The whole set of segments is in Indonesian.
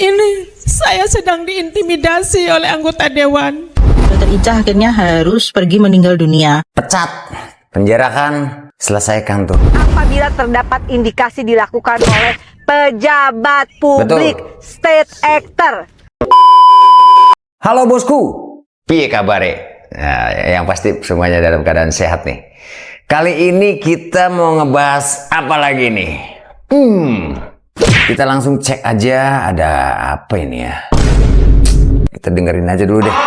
Ini saya sedang diintimidasi oleh anggota dewan. Dokter Ica akhirnya harus pergi meninggal dunia. Pecat, penjarakan, selesaikan tuh. Apabila terdapat indikasi dilakukan oleh pejabat publik, state actor. Halo bosku, piye kabare? Nah, yang pasti semuanya dalam keadaan sehat nih. Kali ini kita mau ngebahas apa lagi nih? Kita langsung cek aja ada apa ini ya. Kita dengerin aja dulu deh.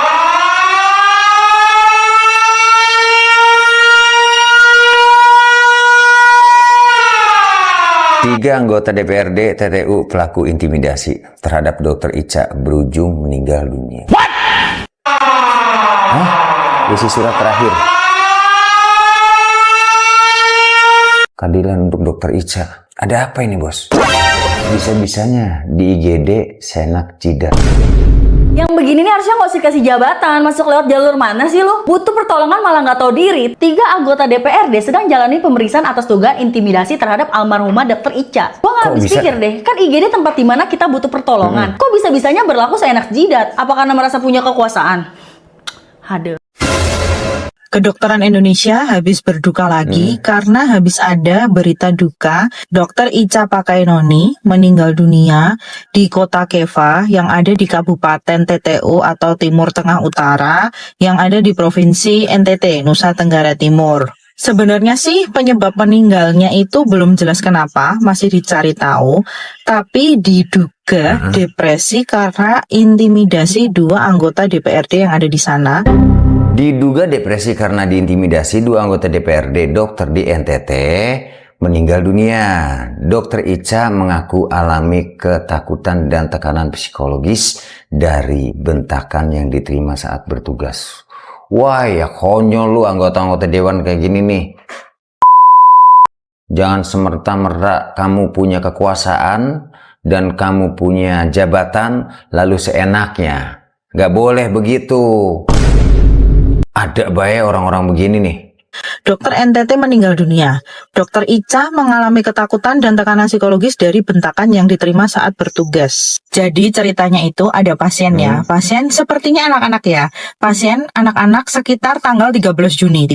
Tiga anggota DPRD TTU pelaku intimidasi terhadap Dokter Ica berujung meninggal dunia. What? Hah? Isi surat terakhir. Keadilan untuk Dokter Ica. Ada apa ini bos? Bisa-bisanya di IGD Senak Jidat. Yang begini nih harusnya nggak usah kasih jabatan, masuk lewat jalur mana sih lu? Butuh pertolongan malah nggak tahu diri. 3 anggota DPRD sedang jalani pemeriksaan atas dugaan intimidasi terhadap almarhumah Dr. Ica. Gua nggak habis pikir deh, kan IGD tempat dimana kita butuh pertolongan. Kok bisa-bisanya berlaku seenak jidat? Apa karena merasa punya kekuasaan? Haduh. Kedokteran Indonesia habis berduka lagi karena habis ada berita duka Dr. Ica Pakainoni meninggal dunia di kota Keva yang ada di Kabupaten TTU atau Timur Tengah Utara yang ada di Provinsi NTT, Nusa Tenggara Timur. Sebenarnya sih penyebab meninggalnya itu belum jelas kenapa, masih dicari tahu, tapi diduga depresi karena intimidasi 2 anggota DPRD yang ada di sana. Diduga depresi karena diintimidasi 2 anggota DPRD dokter di NTT meninggal dunia. Dokter Ica mengaku alami ketakutan dan tekanan psikologis dari bentakan yang diterima saat bertugas. Wah ya konyol lu anggota-anggota dewan kayak gini nih. Jangan semerta-merta kamu punya kekuasaan dan kamu punya jabatan lalu seenaknya. Gak boleh begitu. Ada bahaya orang-orang begini nih. Dokter NTT meninggal dunia. Dokter Ica mengalami ketakutan dan tekanan psikologis dari bentakan yang diterima saat bertugas. Jadi ceritanya itu ada pasiennya. Pasien sepertinya anak-anak ya. Pasien anak-anak sekitar tanggal 13 Juni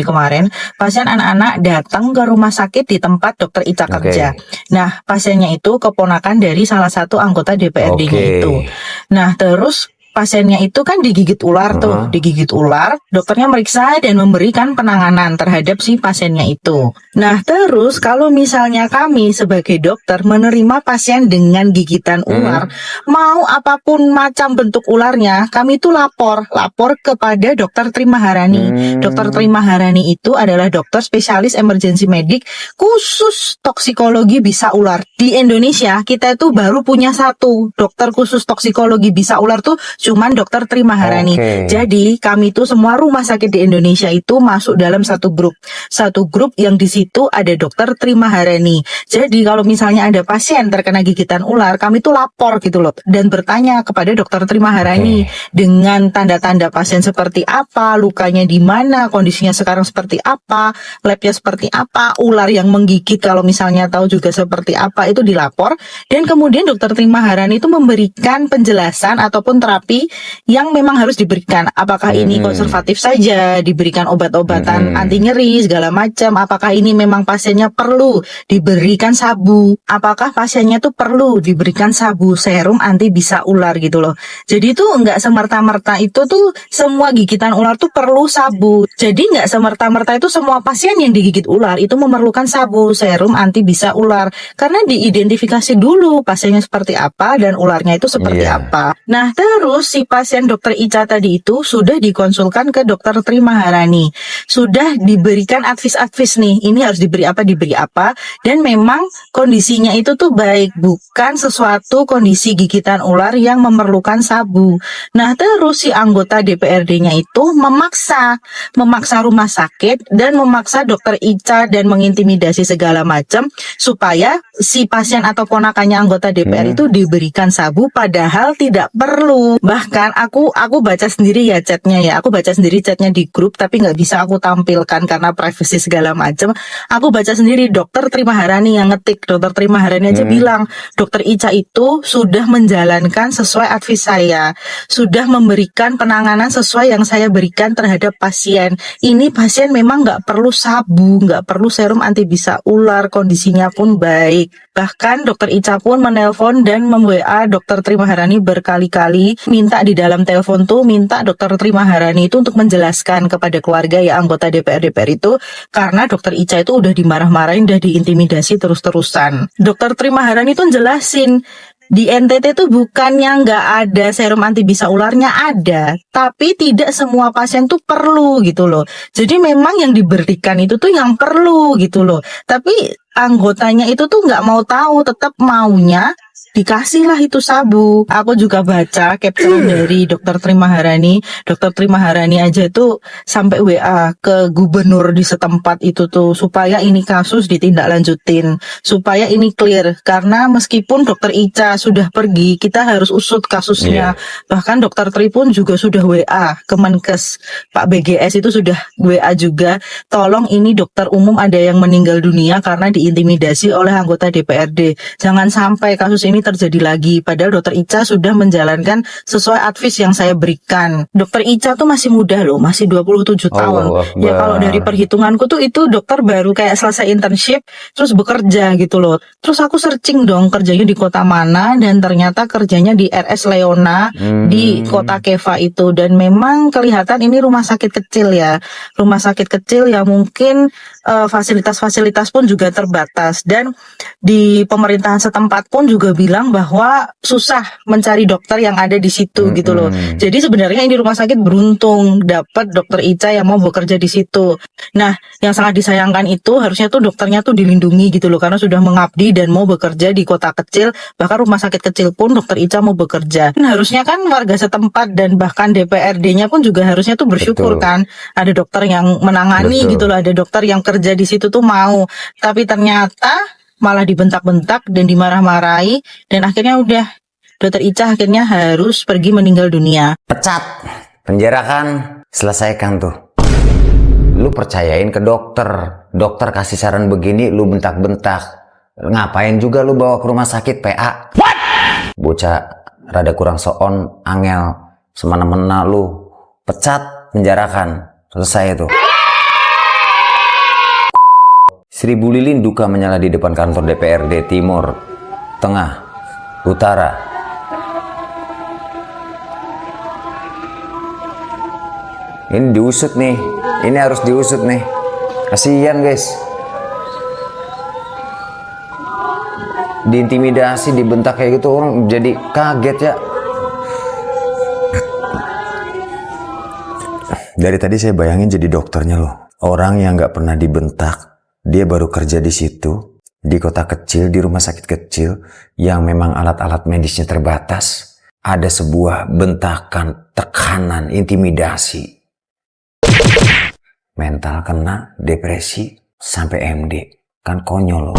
kemarin. Pasien anak-anak datang ke rumah sakit di tempat Dokter Ica kerja. Nah, pasiennya itu keponakan dari salah satu anggota DPRD-nya itu. Nah, terus pasiennya itu kan digigit ular tuh, digigit ular, dokternya meriksa dan memberikan penanganan terhadap si pasiennya itu. Nah terus kalau misalnya kami sebagai dokter menerima pasien dengan gigitan ular, mau apapun macam bentuk ularnya, kami itu lapor kepada Dokter Tri Maharani. Dokter Tri Maharani itu adalah dokter spesialis emergency medik khusus toksikologi bisa ular. Di Indonesia kita itu baru punya 1 dokter khusus toksikologi bisa ular tuh cuman Dokter Tri Maharani. Jadi kami itu semua rumah sakit di Indonesia itu masuk dalam satu grup yang di situ ada Dokter Tri Maharani. Jadi kalau misalnya ada pasien terkena gigitan ular, kami itu lapor gitu loh dan bertanya kepada Dokter Tri Maharani dengan tanda-tanda pasien seperti apa, lukanya di mana, kondisinya sekarang seperti apa, labnya seperti apa, ular yang menggigit kalau misalnya tahu juga seperti apa, itu dilapor dan kemudian Dokter Tri Maharani itu memberikan penjelasan ataupun terapi yang memang harus diberikan. Apakah ini konservatif saja, diberikan obat-obatan anti nyeri segala macam, apakah ini memang pasiennya perlu diberikan sabu, apakah pasiennya tuh perlu diberikan sabu serum anti bisa ular gitu loh. Jadi tuh nggak semerta-merta itu tuh semua gigitan ular tuh perlu sabu. Jadi nggak semerta-merta itu semua pasien yang digigit ular itu memerlukan sabu serum anti bisa ular, karena diidentifikasi dulu pasiennya seperti apa dan ularnya itu seperti apa. Nah terus si pasien Dokter Ica tadi itu sudah dikonsulkan ke Dokter Tri Maharani, sudah diberikan advis nih, ini harus diberi apa, dan memang kondisinya itu tuh baik, bukan sesuatu kondisi gigitan ular yang memerlukan sabu. Nah terus si anggota DPRD-nya itu memaksa rumah sakit dan memaksa Dokter Ica dan mengintimidasi segala macam supaya si pasien atau ponakannya anggota DPR itu diberikan sabu padahal tidak perlu. Bahkan aku baca sendiri ya chatnya ya. Aku baca sendiri chatnya di grup, tapi nggak bisa aku tampilkan karena privacy segala macam. Aku baca sendiri, Dokter Tri Maharani yang ngetik. Dokter Tri Maharani aja bilang, Dokter Ica itu sudah menjalankan sesuai advice saya, sudah memberikan penanganan sesuai yang saya berikan terhadap pasien. Ini pasien memang nggak perlu sabu, nggak perlu serum anti bisa ular, kondisinya pun baik. Bahkan Dokter Ica pun menelpon dan mem-WA Dokter Tri Maharani berkali-kali, minta di dalam telepon tuh, minta Dokter Tri Maharani itu untuk menjelaskan kepada keluarga ya anggota DPR itu, karena Dokter Ica itu udah dimarah-marahin, udah diintimidasi terus-terusan. Dokter Tri Maharani tuh jelasin, di NTT tuh bukannya nggak ada serum anti bisa ularnya, ada, tapi tidak semua pasien tuh perlu gitu loh. Jadi memang yang diberikan itu tuh yang perlu gitu loh. Tapi anggotanya itu tuh nggak mau tahu, tetap maunya dikasihlah itu sabu. Aku juga baca caption dari Dokter Tri Maharani. Dokter Tri Maharani aja tuh sampai WA ke gubernur di setempat itu tuh supaya ini kasus ditindaklanjutin, supaya ini clear. Karena meskipun Dokter Ica sudah pergi, kita harus usut kasusnya. Bahkan Dokter Tri pun juga sudah WA ke Menkes, Pak BGS itu sudah WA juga. Tolong ini dokter umum ada yang meninggal dunia karena diintimidasi oleh anggota DPRD. Jangan sampai kasus ini terjadi lagi. Padahal Dokter Ica sudah menjalankan sesuai advice yang saya berikan. Dokter Ica tuh masih muda loh, masih 27 tahun. Ya kalau dari perhitunganku tuh itu dokter baru kayak selesai internship terus bekerja gitu loh. Terus aku searching dong kerjanya di kota mana, dan ternyata kerjanya di RS Leona di kota Keva itu. Dan memang kelihatan ini rumah sakit kecil ya. Rumah sakit kecil ya, mungkin fasilitas-fasilitas pun juga terbatas, dan di pemerintahan setempat pun juga bilang bahwa susah mencari dokter yang ada di situ gitu loh. Jadi sebenarnya ini rumah sakit beruntung dapat Dokter Ica yang mau bekerja di situ. Nah, yang sangat disayangkan itu harusnya tuh dokternya tuh dilindungi gitu loh, karena sudah mengabdi dan mau bekerja di kota kecil, bahkan rumah sakit kecil pun Dokter Ica mau bekerja. Nah, harusnya kan warga setempat dan bahkan DPRD-nya pun juga harusnya tuh bersyukur kan ada dokter yang menangani gitu loh, ada dokter yang kerja di situ tuh mau. Tapi ternyata malah dibentak-bentak dan dimarah-marahi, dan akhirnya udah Dokter Ica akhirnya harus pergi meninggal dunia. Pecat, penjarakan, selesaikan tuh. Lu percayain ke dokter, dokter kasih saran begini, lu bentak-bentak. Ngapain juga lu bawa ke rumah sakit PA? What? Bocah rada kurang soon, angel, semena-mena lu. Pecat, penjarakan, selesai tuh. 1000 lilin duka menyala di depan kantor DPRD Timur, Tengah, Utara. Ini diusut nih, ini harus diusut nih. Kasihan guys. Diintimidasi, dibentak kayak gitu, orang jadi kaget ya. Dari tadi saya bayangin jadi dokternya loh. Orang yang nggak pernah dibentak, dia baru kerja di situ, di kota kecil, di rumah sakit kecil, yang memang alat-alat medisnya terbatas. Ada sebuah bentakan, tekanan, intimidasi. Mental kena, depresi, sampai MD. Kan konyol loh.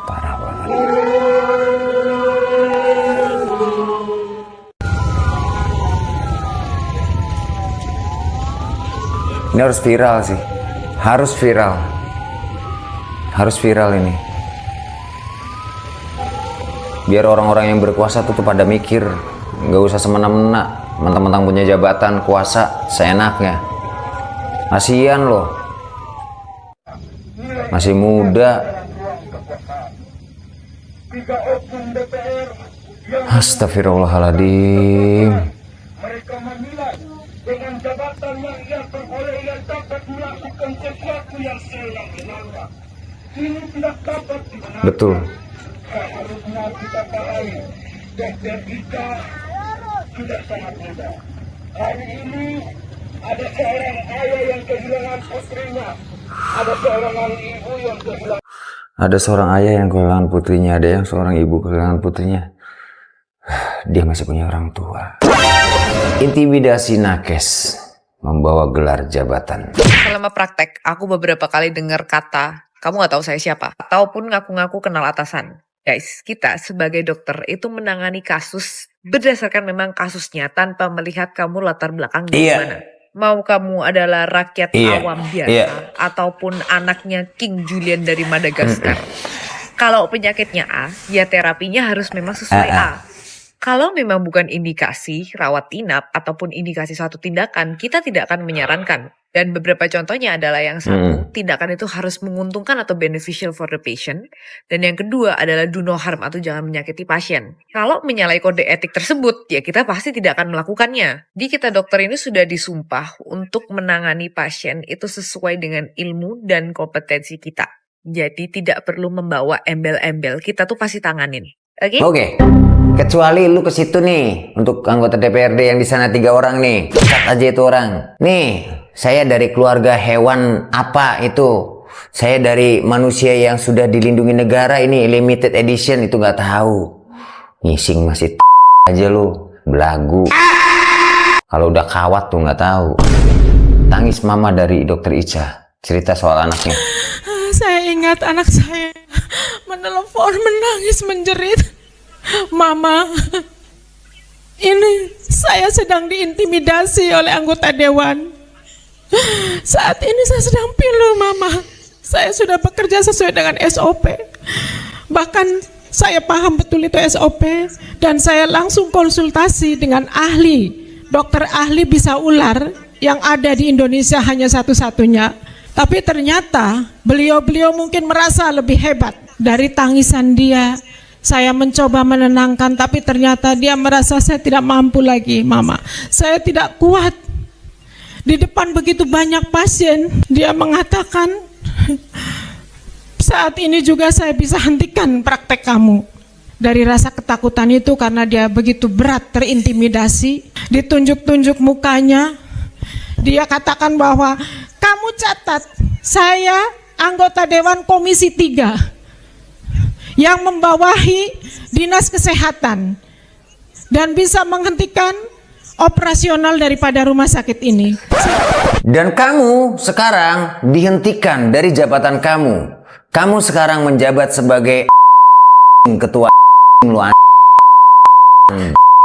Parah banget. Ini harus viral sih, harus viral ini, biar orang-orang yang berkuasa tuh pada mikir, nggak usah semena-mena, mentang-mentang punya jabatan kuasa seenaknya. Kasihan loh, masih muda. Astagfirullahaladzim. Mereka menilai dengan jabatan yang ia peroleh ia dapat melakukan sesuatu yang senang-senangnya. Ini tidak dapat dibenarkan. Betul. Harusnya kita pahami, Dokter Ica sudah sangat muda. Hari ini ada seorang ayah yang kehilangan putrinya, ada seorang ibu yang kehilangan. Ada seorang ayah yang kehilangan putrinya, ada yang seorang ibu kehilangan putrinya. Dia masih punya orang tua. Intimidasi nakes membawa gelar jabatan. Selama praktek, aku beberapa kali dengar kata, kamu gak tahu saya siapa, ataupun ngaku-ngaku kenal atasan. Guys, kita sebagai dokter itu menangani kasus berdasarkan memang kasusnya tanpa melihat kamu latar belakang dari mana. Mau kamu adalah rakyat awam biasa ataupun anaknya King Julian dari Madagaskar. Kalau penyakitnya A, ya terapinya harus memang sesuai A. Kalau memang bukan indikasi rawat inap ataupun indikasi suatu tindakan, kita tidak akan menyarankan. Dan beberapa contohnya adalah yang satu, tindakan itu harus menguntungkan atau beneficial for the patient. Dan yang kedua adalah do no harm atau jangan menyakiti pasien. Kalau menyalahi kode etik tersebut, ya kita pasti tidak akan melakukannya. Di kita dokter ini sudah disumpah untuk menangani pasien itu sesuai dengan ilmu dan kompetensi kita. Jadi tidak perlu membawa embel-embel, kita tuh pasti tanganin. Oke? Kecuali lu ke situ nih, untuk anggota DPRD yang di sana 3 orang nih, cat aja itu orang. Nih, saya dari keluarga hewan apa itu? Saya dari manusia yang sudah dilindungi negara, ini limited edition, itu nggak tahu. Ngising masih aja lu, belagu. Kalau udah kawat tuh nggak tahu. Tangis mama dari Dokter Ica, cerita soal anaknya. Saya ingat anak saya menelepon menangis menjerit, "Mama, ini saya sedang diintimidasi oleh anggota dewan. Saat ini saya sedang pilu, Mama. Saya sudah bekerja sesuai dengan SOP. Bahkan saya paham betul itu SOP dan saya langsung konsultasi dengan ahli, dokter ahli bisa ular yang ada di Indonesia hanya satu-satunya. Tapi ternyata beliau-beliau mungkin merasa lebih hebat dari tangisan dia. Saya mencoba menenangkan, tapi ternyata dia merasa saya tidak mampu lagi, Mama. Saya tidak kuat. Di depan begitu banyak pasien, dia mengatakan, saat ini juga saya bisa hentikan praktek kamu. Dari rasa ketakutan itu karena dia begitu berat terintimidasi, ditunjuk-tunjuk mukanya, dia katakan bahwa, "Kamu catat, saya anggota Dewan Komisi 3 yang membawahi Dinas Kesehatan dan bisa menghentikan operasional daripada rumah sakit ini." Dan kamu sekarang dihentikan dari jabatan kamu. Kamu sekarang menjabat sebagai ketua lu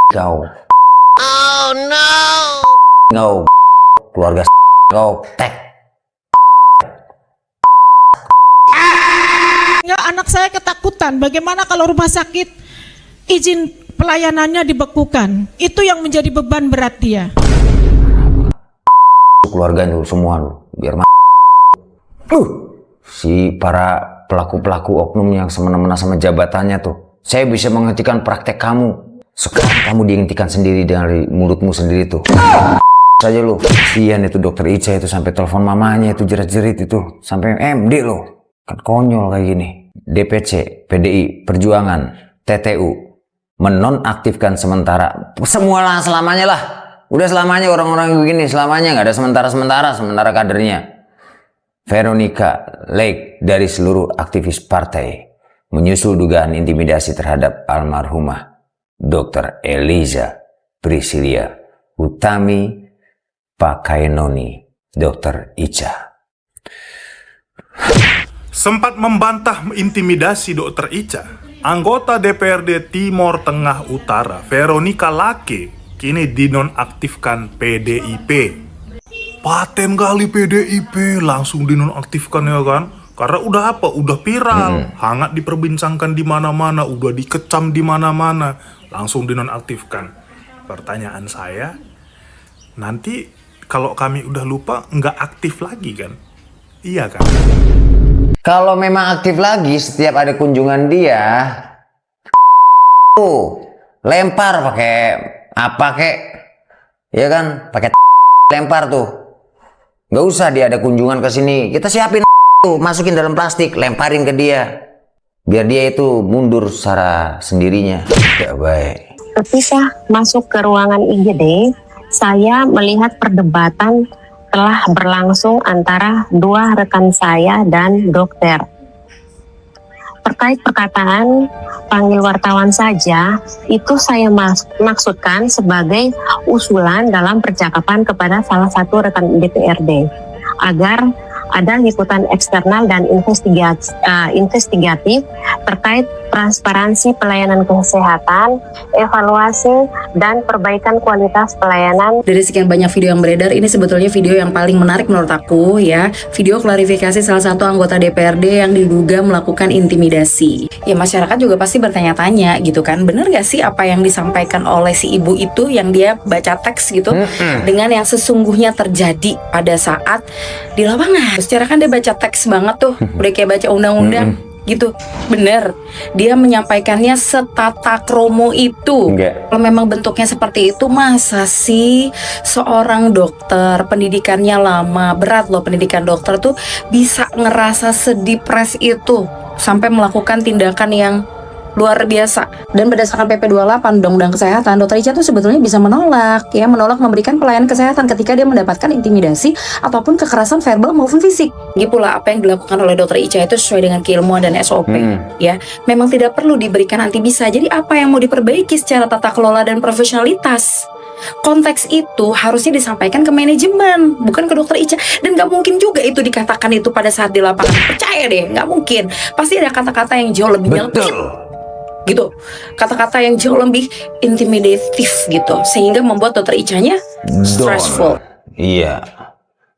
kau. Oh no. Kau keluarga kau tek. Ya, anak saya ketakutan. Bagaimana kalau rumah sakit izin pelayanannya dibekukan? Itu yang menjadi beban berat dia. Keluarga lu semua lu biar si para pelaku-pelaku oknum yang semena-mena sama jabatannya tuh. Saya bisa menghentikan praktek kamu. Sekarang kamu dihentikan sendiri dari mulutmu sendiri tuh. Saja lu. Kasihan itu Dokter Ica itu sampai telepon mamanya itu jerit-jerit itu sampai MD lo. Kan konyol kayak gini. DPC, PDI, Perjuangan, TTU menonaktifkan sementara semua selamanya lah. Udah selamanya orang-orang begini, selamanya nggak ada sementara kadernya. Veronica Lake dari seluruh aktivis partai menyusul dugaan intimidasi terhadap almarhumah Dr. Eliza Priscilia Utami Pakaenoni, Dr. Ica. Sempat membantah intimidasi Dr. Ica, anggota DPRD Timor Tengah Utara Veronica Lake kini dinonaktifkan PDIP. Paten kali PDIP langsung dinonaktifkan ya kan? Karena udah apa? Udah viral, hangat diperbincangkan di mana-mana, udah dikecam di mana-mana, langsung dinonaktifkan. Pertanyaan saya, nanti kalau kami udah lupa nggak aktif lagi kan? Iya kan? Kalau memang aktif lagi setiap ada kunjungan dia, lempar pakai apa kek, ya kan? Pakai lempar tuh. Nggak usah dia ada kunjungan ke sini, kita siapin tuh, masukin dalam plastik, lemparin ke dia, biar dia itu mundur secara sendirinya. Tidak baik. Ketika masuk ke ruangan IGD, saya melihat perdebatan telah berlangsung antara dua rekan saya dan dokter. Terkait perkataan panggil wartawan saja, itu saya maksudkan sebagai usulan dalam percakapan kepada salah satu rekan DPRD agar ada liputan eksternal dan investigatif terkait transparansi pelayanan kesehatan, evaluasi, dan perbaikan kualitas pelayanan. Dari sekian banyak video yang beredar, ini sebetulnya video yang paling menarik menurut aku ya. Video klarifikasi salah satu anggota DPRD yang diduga melakukan intimidasi. Ya masyarakat juga pasti bertanya-tanya gitu kan, bener gak sih apa yang disampaikan oleh si ibu itu yang dia baca teks gitu dengan yang sesungguhnya terjadi pada saat di lapangan. Secara kan dia baca teks banget tuh, udah kayak baca undang-undang gitu. Bener, dia menyampaikannya setata kromo itu. Kalau memang bentuknya seperti itu, masa sih seorang dokter pendidikannya lama, berat loh pendidikan dokter tuh, bisa ngerasa sedepres itu sampai melakukan tindakan yang luar biasa. Dan berdasarkan PP 28 Undang-Undang Kesehatan, Dokter Ica tuh sebetulnya bisa menolak memberikan pelayanan kesehatan ketika dia mendapatkan intimidasi ataupun kekerasan verbal maupun fisik. Lagi pula apa yang dilakukan oleh Dokter Ica itu sesuai dengan keilmuan dan SOP ya. Memang tidak perlu diberikan antibisa. Jadi apa yang mau diperbaiki secara tata kelola dan profesionalitas? Konteks itu harusnya disampaikan ke manajemen, bukan ke Dokter Ica. Dan gak mungkin juga itu dikatakan itu pada saat di lapangan. Percaya deh, gak mungkin. Pasti ada kata-kata yang jauh lebih nyelkit gitu, kata-kata yang jauh lebih intimidatif gitu, sehingga membuat Dokter Ica-nya stressful. Iya,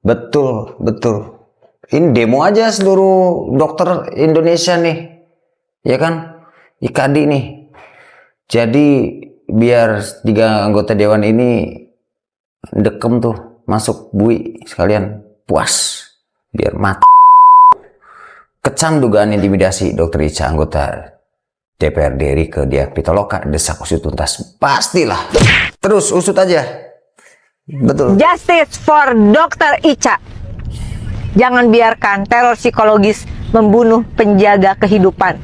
betul. Ini demo aja seluruh dokter Indonesia nih, ya kan, IKD nih. Jadi biar 3 anggota dewan ini dekem tuh, masuk bui sekalian, puas, biar mati. Kecam dugaan intimidasi Dokter Ica anggota DPRD Rieke Diah Pitaloka, desak usut tuntas. Pastilah. Terus usut aja. Betul. Justice for Dr. Ica. Jangan biarkan teror psikologis membunuh penjaga kehidupan.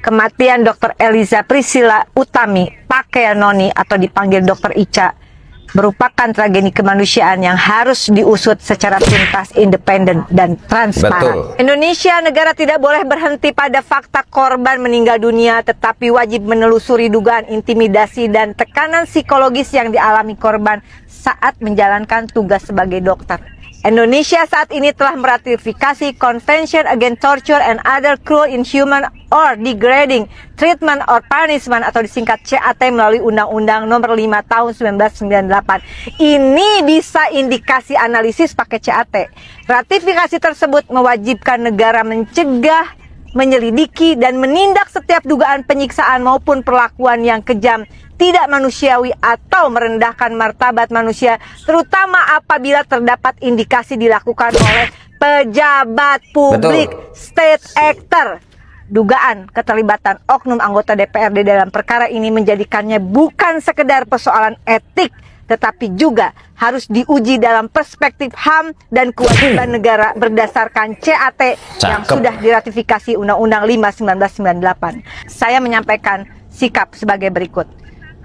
Kematian Dr. Eliza Priscilla Utami Pakeanoni atau dipanggil Dr. Ica merupakan tragedi kemanusiaan yang harus diusut secara tuntas, independen, dan transparan. Betul. Indonesia negara tidak boleh berhenti pada fakta korban meninggal dunia, tetapi wajib menelusuri dugaan intimidasi dan tekanan psikologis yang dialami korban saat menjalankan tugas sebagai dokter. Indonesia saat ini telah meratifikasi Convention Against Torture and Other Cruel, Inhuman, or Degrading Treatment or Punishment atau disingkat CAT melalui Undang-Undang Nomor 5 Tahun 1998. Ini bisa indikasi analisis pakai CAT. Ratifikasi tersebut mewajibkan negara mencegah, menyelidiki, dan menindak setiap dugaan penyiksaan maupun perlakuan yang kejam, tidak manusiawi atau merendahkan martabat manusia, terutama apabila terdapat indikasi dilakukan oleh pejabat publik, state actor. Dugaan keterlibatan oknum anggota DPRD dalam perkara ini menjadikannya bukan sekedar persoalan etik, tetapi juga harus diuji dalam perspektif HAM dan kewajiban negara berdasarkan CAT yang sudah diratifikasi Undang-Undang 5 1998. Saya menyampaikan sikap sebagai berikut.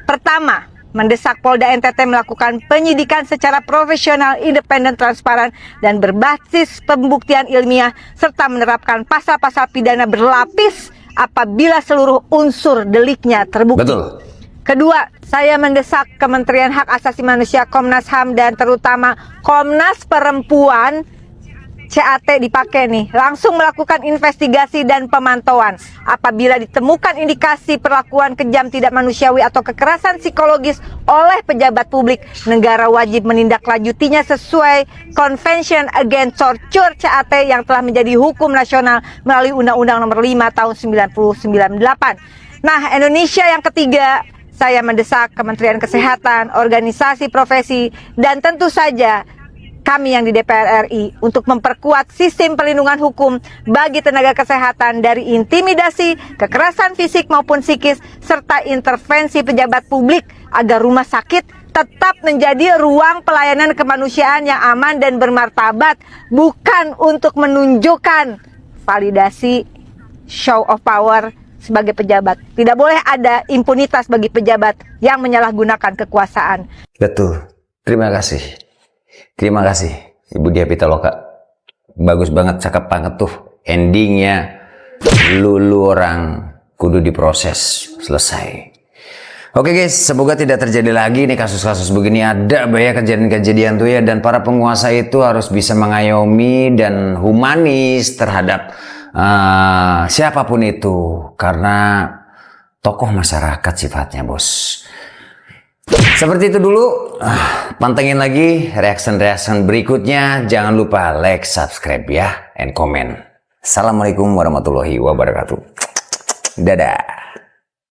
Pertama, mendesak Polda NTT melakukan penyidikan secara profesional, independen, transparan, dan berbasis pembuktian ilmiah, serta menerapkan pasal-pasal pidana berlapis apabila seluruh unsur deliknya terbukti. Betul. Kedua, saya mendesak Kementerian Hak Asasi Manusia, Komnas HAM, dan terutama Komnas Perempuan, CAT dipakai nih, langsung melakukan investigasi dan pemantauan. Apabila ditemukan indikasi perlakuan kejam, tidak manusiawi, atau kekerasan psikologis oleh pejabat publik, negara wajib menindaklanjutinya sesuai Convention Against Torture CAT yang telah menjadi hukum nasional melalui Undang-Undang Nomor 5 Tahun 1998. Nah, Indonesia yang ketiga, saya mendesak Kementerian Kesehatan, organisasi profesi, dan tentu saja kami yang di DPR RI untuk memperkuat sistem perlindungan hukum bagi tenaga kesehatan dari intimidasi, kekerasan fisik maupun psikis, serta intervensi pejabat publik agar rumah sakit tetap menjadi ruang pelayanan kemanusiaan yang aman dan bermartabat, bukan untuk menunjukkan validasi show of power sebagai pejabat. Tidak boleh ada impunitas bagi pejabat yang menyalahgunakan kekuasaan. Betul. Terima kasih. Terima kasih Ibu Diah Pitaloka. Bagus banget, cakep banget tuh endingnya. Lu orang kudu diproses, selesai. Oke guys, semoga tidak terjadi lagi nih kasus-kasus begini. Ada banyak kejadian-kejadian tuh ya, dan para penguasa itu harus bisa mengayomi dan humanis terhadap siapapun itu, karena tokoh masyarakat sifatnya, bos. Seperti itu dulu. Pantengin lagi reaction berikutnya. Jangan lupa like, subscribe ya, and comment. Assalamualaikum warahmatullahi wabarakatuh. Dadah.